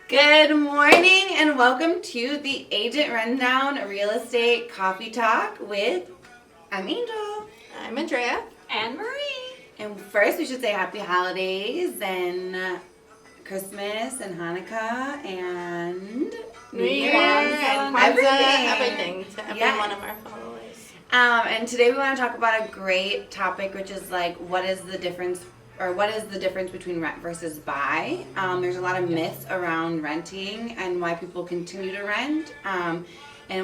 Good morning and welcome to the Agent Rundown Real Estate Coffee Talk with, I'm Angel. I'm Andrea. And Marie. And first we should say happy holidays and Christmas and Hanukkah and New Year and everything to every one of our followers. And today we want to talk about a great topic, which is like what is the difference between rent versus buy. There's a lot of myths around renting and why people continue to rent, and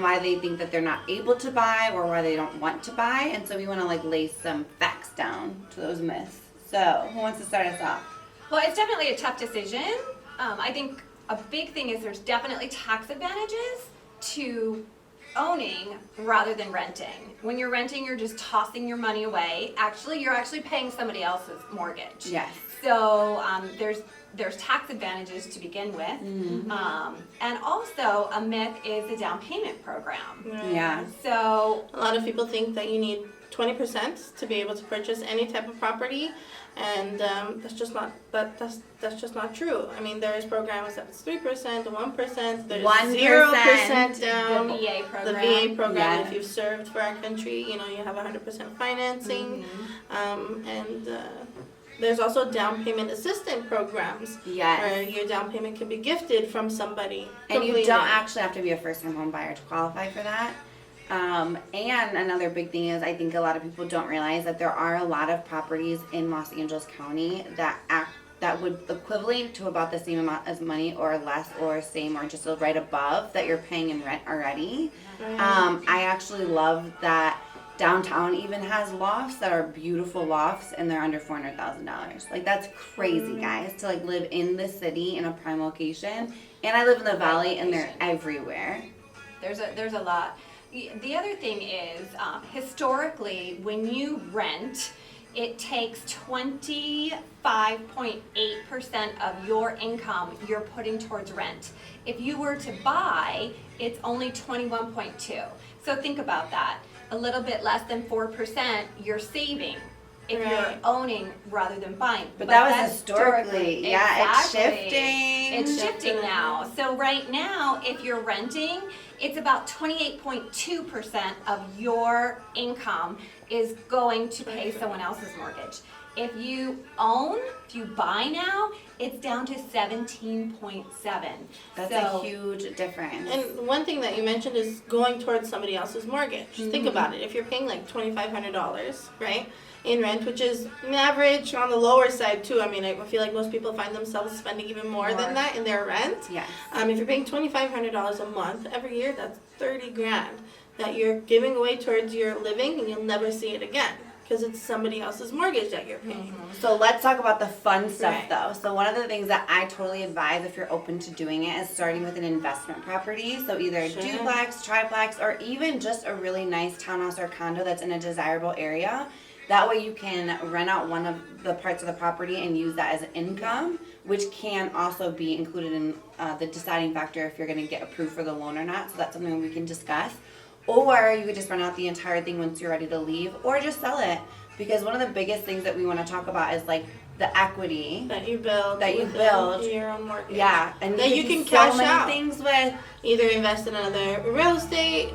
why they think that they're not able to buy or why they don't want to buy. And so we want to lay some facts down to those myths. So who wants to start us off? Well, it's definitely a tough decision. I think a big thing is there's definitely tax advantages to owning rather than renting. When you're renting, you're just tossing your money away. You're actually paying somebody else's mortgage. Yes. So there's tax advantages to begin with. Mm-hmm. And also a myth is the down payment program. Yeah. So a lot of people think that you need 20% to be able to purchase any type of property, and that's just not true. I mean, there's programs that's 3%, 1%, there's 0% down. The VA program. The VA program. Yeah. If you've served for our country, you have 100% financing, and there's also down payment assistance programs. Yes. Where your down payment can be gifted from somebody. And you don't actually have to be a first-time home buyer to qualify for that. And another big thing is I think a lot of people don't realize that there are a lot of properties in Los Angeles County that would equivalent to about the same amount as money or less or same or just right above that you're paying in rent already. I actually love that downtown even has lofts that are beautiful lofts and they're under $400,000. That's crazy, guys, to live in the city in a prime location. And I live in the valley and they're everywhere. There's a lot. The other thing is, historically, when you rent, it takes 25.8% of your income you're putting towards rent. If you were to buy, it's only 21.2%. So think about that. A little bit less than 4% you're saving if you're owning rather than buying. But that was historically. Yeah, exactly. It's shifting. It's shifting now. So right now, if you're renting, it's about 28.2% of your income is going to pay someone else's mortgage. If you buy now, it's down to 17.7. That's a huge difference. And one thing that you mentioned is going towards somebody else's mortgage. Think about it. If you're paying $2,500, right, in rent, which is an average on the lower side too. I mean, I feel like most people find themselves spending even more than that in their rent. Yes. If you're paying $2,500 a month every year, that's $30,000 that you're giving away towards your living, and you'll never see it again because it's somebody else's mortgage that you're paying. So let's talk about the fun stuff though. So one of the things that I totally advise if you're open to doing it is starting with an investment property. So either a duplex, triplex, or even just a really nice townhouse or condo that's in a desirable area. That way you can rent out one of the parts of the property and use that as an income, which can also be included in the deciding factor if you're going to get approved for the loan or not. So that's something we can discuss. Or you could just rent out the entire thing once you're ready to leave, or just sell it. Because one of the biggest things that we want to talk about is the equity that you build your own mortgage. Yeah, and that you can cash out things with. Either invest in another real estate,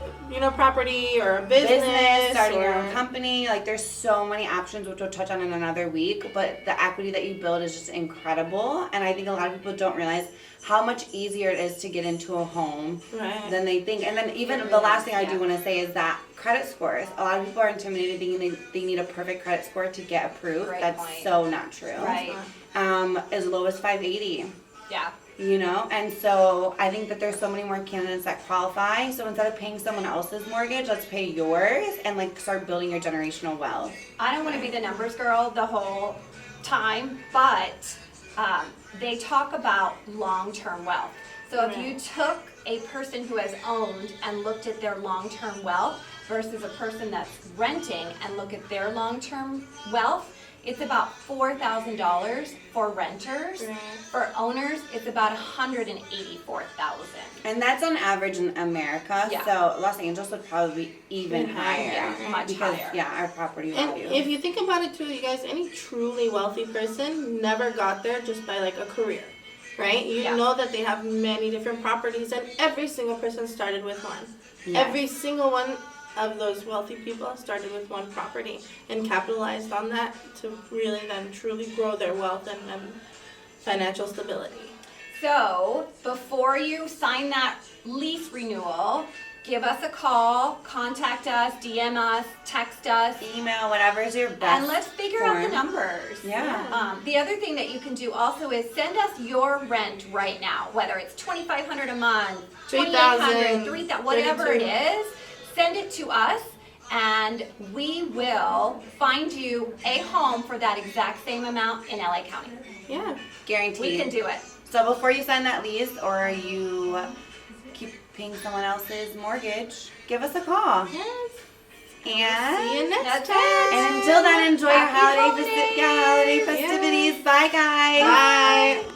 property, or a business, starting your own company. There's so many options, which we'll touch on in another week. But the equity that you build is just incredible, and I think a lot of people don't realize how much easier it is to get into a home than they think. And then even the last thing I do want to say is that credit scores. A lot of people are intimidated thinking they need a perfect credit score to get approved. That's so not true. Right. As low as 580. Yeah. And so I think that there's so many more candidates that qualify. So instead of paying someone else's mortgage, let's pay yours and start building your generational wealth. I don't want to be the numbers girl the whole time, but they talk about long-term wealth. So if you took a person who has owned and looked at their long-term wealth versus a person that's renting and look at their long-term wealth, it's about $4,000 for renters. Right. For owners, it's about $184,000. And that's on average in America. Yeah. So Los Angeles would probably be even higher. Yeah, much because, higher. Yeah, our property And value. if you think about it too, you guys, any truly wealthy person never got there just by a career. right? You Yeah. know that they have many different properties, and every single person started with one. Yes. Every single one of those wealthy people started with one property and capitalized on that to really then truly grow their wealth and financial stability. So before you sign that lease renewal, give us a call, contact us, DM us, text us, Email, whatever's your best. and let's figure out the form. numbers. Yeah. The other thing that you can do also is send us your rent right now, whether it's $2,500 a month, $2,800, $3,000, $3,000, whatever it $32. is. Send it to us, and we will find you a home for that exact same amount in LA County. Yeah. Guaranteed. We can do it. So before you sign that lease or you keep paying someone else's mortgage, give us a call. Yes. And See you next That's time. it. And until then, enjoy your Happy holiday holidays. festivities. Bye, guys. Bye.